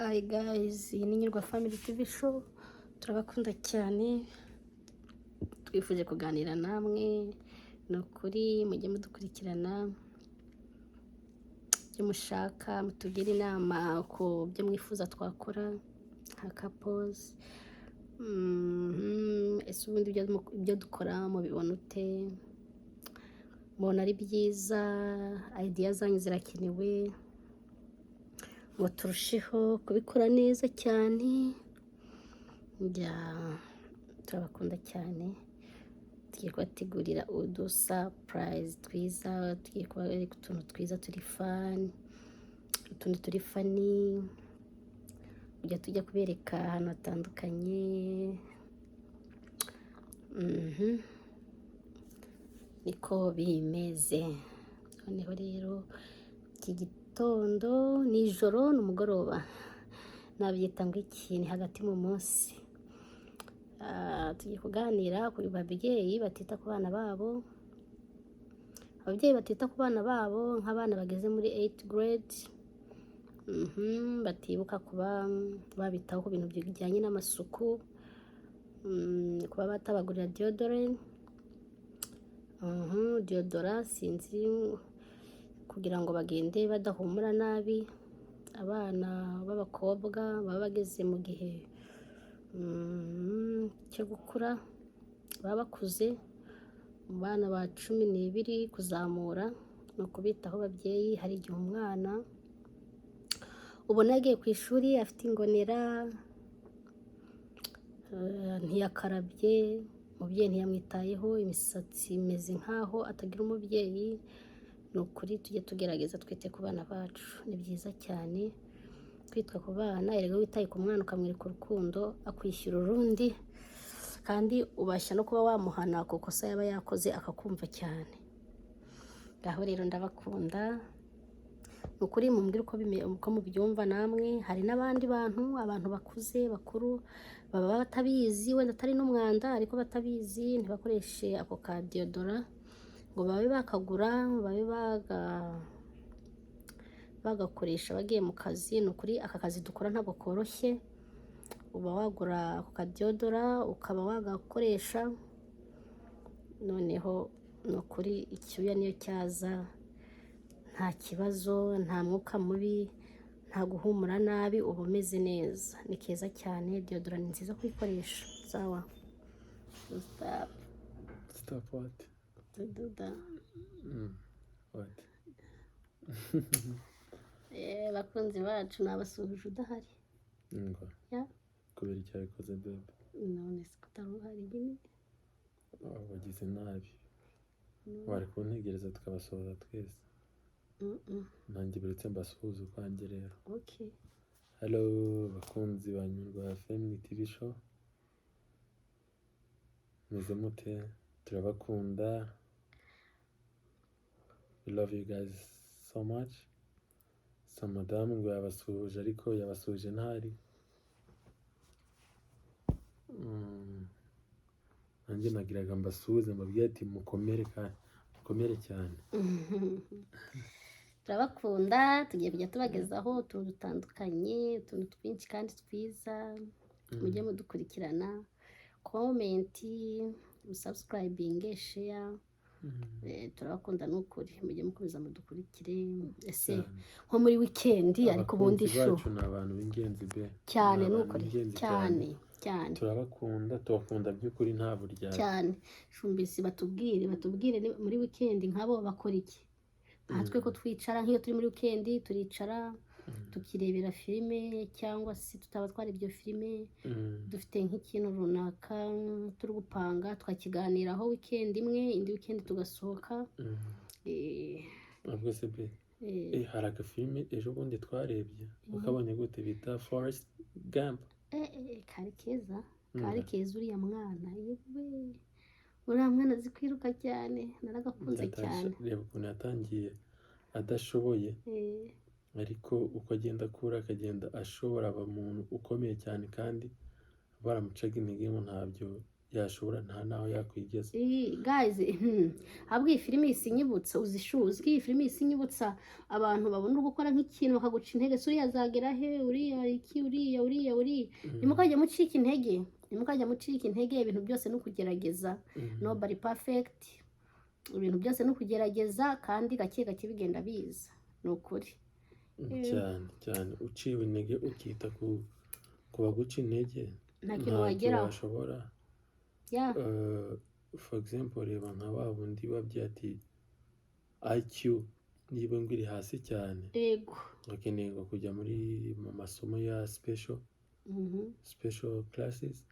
Hi guys, iyi ni Nyirwa Family TV show. Turabakunda cyane. Twifuje kuganira namwe. Ni ukuri mujye mudukurikirana. Ibyo mushaka mutugire inama ku byo mwifuza twakora nka couples. Ese ubundi ibyo dukora mubibona ute? Mubona ari byiza? Idea zanyu zirakenewe ngo turusheho kubikora neza cyane. Turabakunda cyane. Tugiye kubategurira surprise twiza, tugiye kubereka utuntu twiza turi fun, utundi turi funny, ujya tujya kubereka ahantu hatandukanye. Niko bimeze. Noneho rero iki gitondo nijoro n'umugoroba nabyita ngo iki ni hagati mu munsi. Tugiye kuganira kuri babyeyi batita ku bana babo. Ababyeyi batita ku bana babo nk'abana bageze muri 8th grade, batibuka kuba babitaho ku bintu bijyanye n'amasuku, kuba batabagurira deodorant, sinzi, kugira ngo bagende badahumura nabi. Abana b'abakobwa baba bageze mu gihe cyo gukura, baba bakuze, mu bana ba 12 kuzamura, ni ukubitaho ababyeyi. Hari igihe umwana ubona yagiye ku ishuri afite ingonera, ntiyakarabye, umubyeyi ntiyamwitayeho, imisatsi imeze nkaho atagira umubyeyi. Ni ukuri tujye tugerageza twite ku bana bacu, ni byiza cyane kwitwa ku bana. Erega witaye ku mwana ukamwereka urukundo, akwishyura urundi, kandi ubashya no kuba wamuhana ku kosa yaba yakoze akakumva cyane. Ngaho rero ndabakunda, ni ukuri mumbwire uko mubyumva namwe. Hari n'abandi abantu bakuze bakuru baba batabizi, wenda atari n'umwanda ariko batabizi, ntibakoreshe ako ka deodorant ngo babe bakagura, babe bagakoresha bagiye mu kazi. Ni ukuri aka kazi dukora ntabwo koroshye. Uba wagura ako ka deodorant ukaba wagakoresha, noneho ni ukuri icyuya niyo cyaza nta kibazo, nta mwuka mubi, nta guhumura nabi, uba umeze neza. Ni keza cyane, deodorant ni nziza kuyikoresha. Sawa, Stop what? to do that. What? Bakunzi bacu nabasuhuje udahari. Ngo Ya, kubera icyo abikoze bebe, none se kutari uhari nyine. wagize nabi. Wari kuntegereza tukabasohoza twese. Nanjye buretse mbasuhuza ukwanjye rero. Okay. Hello bakunzi ba Nyirwa Family TV show, meze mute? Turabakunda, we love you guys so much. So madamu ngo yabasuhuje ariko yabasuhuje ntari. Nanjye nagiraga mbasuhuze mbabwire ati mukomere cyane. Turabakunda, tugiye kujya tubagezaho utuntu dutandukanye, utuntu twinshi kandi twiza. Mujye mudukurikirana, comment, subscribing, share. Turabakunda n'ukuri, mujye mukomeza mudukurikire. Ese nko muri weekend ariko ubundi show bacu ni abantu b'ingenzi be cyane, n'ukuri cyane. Tubakunda by'ukuri nta burya cyane. Shumbisi batubwire muri weekend nkabo bakora iki. Natwe ko twicara nk'iyo turi muri weekend, turicara tukirebera filime, cyangwa se tutaba twarebye filime, dufite nk'ikintu runaka turi gupanga, twakiganiraho weekend imwe, indi weekend tugasohoka. Ntabwo se be hari agafilime ejo bundi twarebye ukabonye gute bita Forrest Gump. Kari keza uriya mwana, yewe uriya mwana azi kwiruka cyane, naragakunze cyane. Reba ukuntu yatangiye adashoboye, ariko uko agenda akura akagenda ashobora, aba umuntu ukomeye cyane, kandi baramucaga intege ngo ntabyo yashobora nta naho yakwigeza. Guys, habwo iyi filime isinyibutsa uzishuzi iyi filime isinyibutsa abantu babona gukora nk'ikintu bakaguca intege so yazagera he uriya iki uriya nimukajya mucika intege ibintu byose no kugerageza nobody perfect ibintu byose no kugerageza kandi gake gake bigenda biza ni ukuri cyane uciwe intege ukita ku baguca intege nta kintu wageraho washobora. For example reba nka babundi babye ati IQ niba ngo iri hasi cyane yego bakeneye ngo kujya mu masomo ya special classes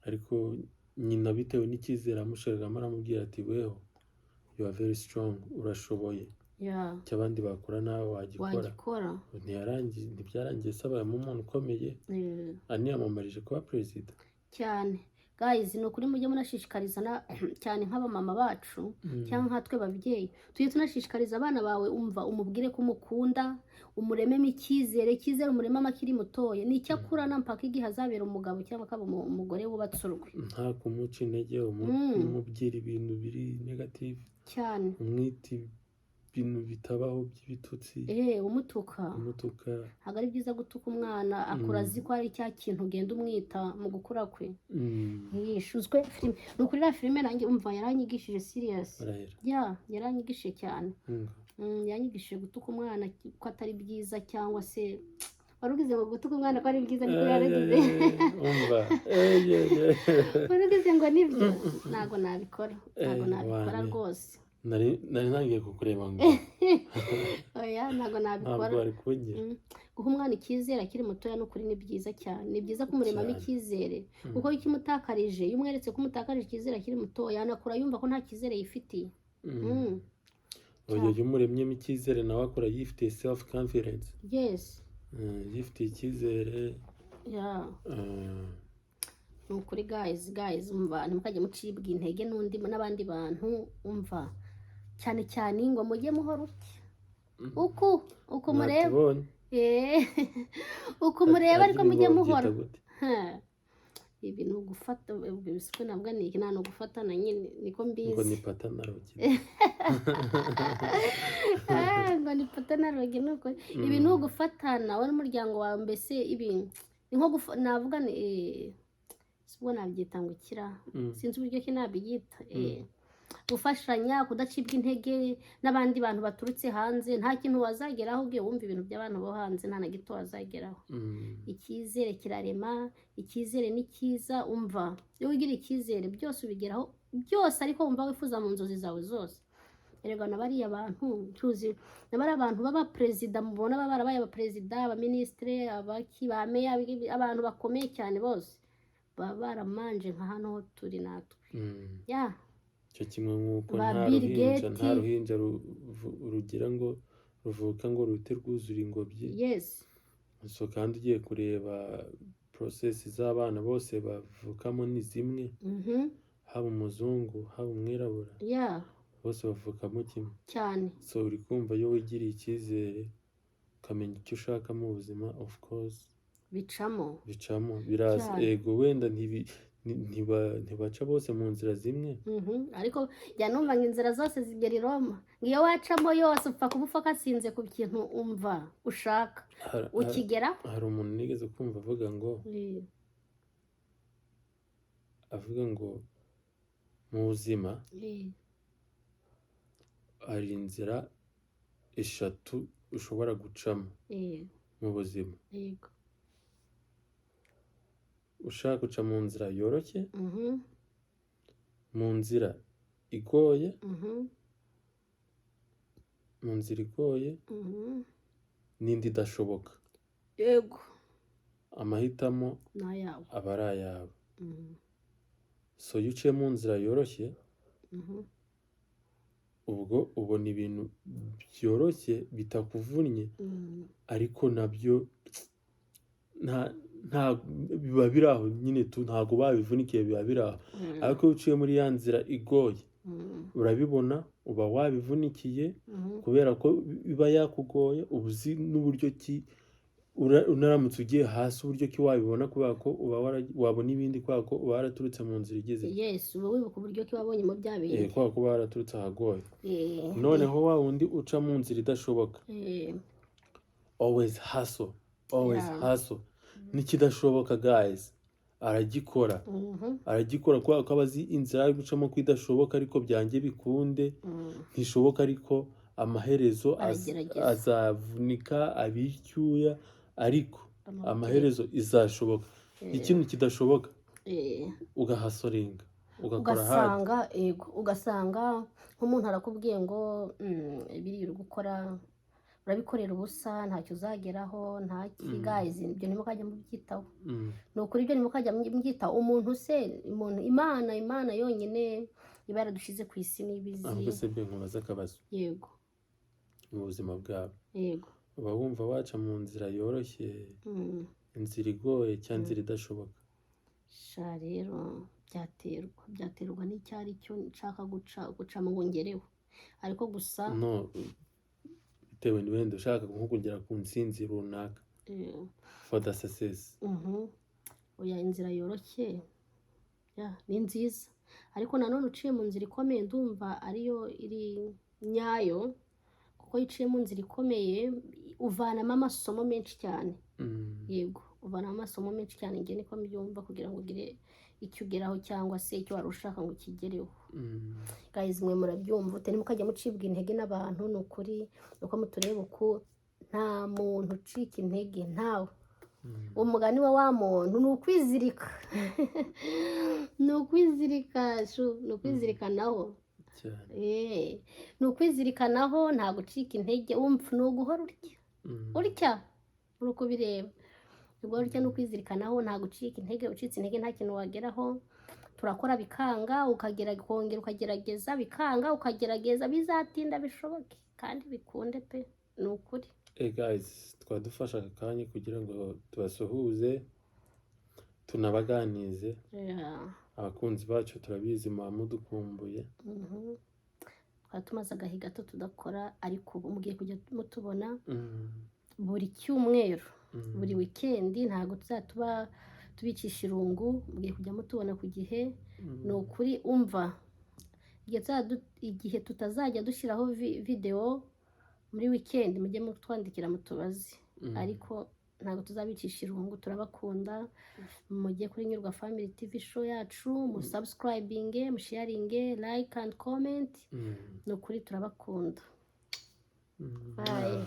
ariko nyina bitewe n'icyizere amushiragamo aramubwira ati weho you are very strong urashoboye cy'abandi bakora nawe wagikora ntibyarangiye sabayemo umuntu ukomeye aniyamamarije kuba perezida cyane. Guys, ni ukuri mujye munashishikarizana cyane nk'abamama bacu cyangwa nkatwe babyeyi tujye tunashishikariza abana bawe umva umubwire ko umukunda umurememo icyizere umuremamo akiri mutoye ni icyo akurana mpaka igihe azabera umugabo cyangwa akaba umugore wubatse urugo nta kumuca intege umubwira ibintu biri negative cyane umwita ibintu bitabaho by'ibitutsi umutuka ntabwo ari byiza gutuka umwana akura azi ko ari cya kintu ugenda umwita mu gukura kwe yishuzwe filime ni ukuri iriya filime nanjye umva yaranyigishije serious yaranyigishije cyane yanyigishije gutuka umwana ko atari byiza cyangwa se warugize ngo gutuka umwana ko ari byiza niko yaragize warugize ngo nibyo ntabwo nabikora rwose nari ntangiye kukureba ngo oya ntabwo nabikora guha umwana icyizere akiri mutoya n'ukuri ni byiza cyane ni byiza kumuremamo icyizere kuko iyo ukimutakarije iyo umweretse ko umutakarije icyizere akiri mutoya anakura yumva ko nta cyizere yifitiye iyo umuremyemo icyizere nawe akora yifitiye self confidence yifitiye icyizere ni ukuri guys umva ntimukajye mucibwa intege n'abandi bantu umva cyane cyane ngo mujye muhora uko mureba uko mureba ariko mujye muhora ibi ni ugufata biswe nabwo ni nta no gufatana nyine niko mbizi ngo ni patana rogi ngo ni patana rogi nuko ibi ni ugufatana wowe n'umuryango wawe mbese ibi ni nko navuga ni sibwo nabyita ngo ikira sinzi uburyo ki nabyita gufashanya kudacibwa intege n'abandi bantu baturutse hanze nta kintu wazageraho ugiye wumva ibintu by'abantu bo hanze nta na gito wazageraho icyizere kirarema icyizere ni cyiza umva iyo ugira icyizere byose ubigeraho byose ariko wumva wifuza mu nzozi zawe zose erega nabariya abantu tuzi nabari abantu baba perezida mubona baba barabaye abaperezida abaminisitire ba meya abantu bakomeye cyane bose baba baramanje nka hano turi natwe cyo kimwe nk'uko nta ruhinja rugira ngo ruvuka ngo ruhite rwuzura ingobyi so kandi ugiye kureba process z'abana bose bavukamo ni zimwe haba umuzungu haba umwirabura bose bavukamo kimwe cyane so uri kumva iyo wigiriye icyizere ukamenya icyo ushaka mu buzima of course bicamo biraza ego wenda ntibaca bose mu nzira zimwe ariko numva ngo inzira zose zigera i Roma iyo wacamo yose upfa kuba ufakasinze ku kintu umva ushaka ukigera hari umuntu nigeze kumva avuga ngo mu buzima hari inzira eshatu ushobora gucamo mu buzima ushaka guca mu nzira yoroshye mu nzira igoye n'indi idashoboka amahitamo aba ari ayawe so iyo uciye mu nzira yoroshye ubwo ubona ibintu byoroshye bitakuvunnye ariko nabyo nta biba biri aho nyine ntabwo babivunikiye biba biri aho ariko iyo uciye muri ya nzira igoye urabibona uba wabivunikiye kubera ko biba yakugoye uba uzi n'uburyo ki unaramutse ugiye hasi uburyo ki wabibona kubera ko wabona ibindi kubera ko uba waraturutse mu nzira igize yes uba wibuka uburyo ki wabonyemo bya bindi kubera ko uba waraturutse ahagoye noneho wa wundi uca mu nzira idashoboka always hustle n'ikidashoboka guys aragikora kubera ko aba azi inzira ari gucamo ko idashoboka ariko byange bikunde ntishoboka ariko amaherezo azavunika abicyuya ariko amaherezo izashoboka ikintu kidashoboka ugahasoringa ugakora hadi ugasanga nk'umuntu arakubwiye ngo biri uri gukora urabikorera ubusa ntacyo uzageraho ntaki guys ibyo ntimukajya mubyitaho ni ukuri ibyo ntimukajya mubyitaho umuntu imana yonyine iba yaradushize ku isi n'ibizi ahubwo se mbe nkubaza akabazo yego mu buzima bwawe yego uba wumva waca mu nzira yoroshye inzira igoye cyangwa inzira idashoboka sha rero byaterwa n'icyo ari cyo nshaka gucamo ngo ngereho ariko gusa no bitewe wenda ushaka nko kugera ku ntsinzi runaka for the success oya inzira yoroshye ni nziza ariko nanone uciye mu nzira ikomeye ndumva ariyo iri nyayo kuko iciye mu nzira ikomeye uvanamo amasomo menshi cyane yego uvanamo amasomo menshi cyane nge niko mbyumva kugira ngo ugire icyo ugeraho cyangwa se icyo wari ushaka ngo ukigereho guys mwe murabyumva utari mukajya mucibwa intege n'abantu ni ukuri uko mutureba uko nta muntu ucika intege ntawe umugani wa muntu ni ukwizirika ni ukwizirikanaho ni ukwizirikanaho nta gucika intege wumva ni uguhora urya uri kubireba ubwo urya ni ukwizirikanaho nta gucika intege ucitse intege nta kintu wageraho turakora bikanga kongera ukagerageza bikanga ukagerageza bizatinda bishoboke kandi bikunde pe ni ukuri guys twadufasha aka kanya kugira ngo tubasuhuze tunabaganize abakunzi bacu turabizi muba mudukumbuye twari tumaze agahe gato tudakora ariko ubu mugiye kujya mutubona buri cyumweru buri wikendi ntabwo tuzatuba tubicisha irungu mugiye kujya mutubona ku gihe ni ukuri umva igihe tutazajya dushyiraho video muri weekend mujye mutwandikira mutubaze ariko ntabwo tuzabicisha irungu turabakunda mujye kuri Nyurwa Family TV show yacu mu subscribing mu sharing like and comment ni ukuri turabakunda bye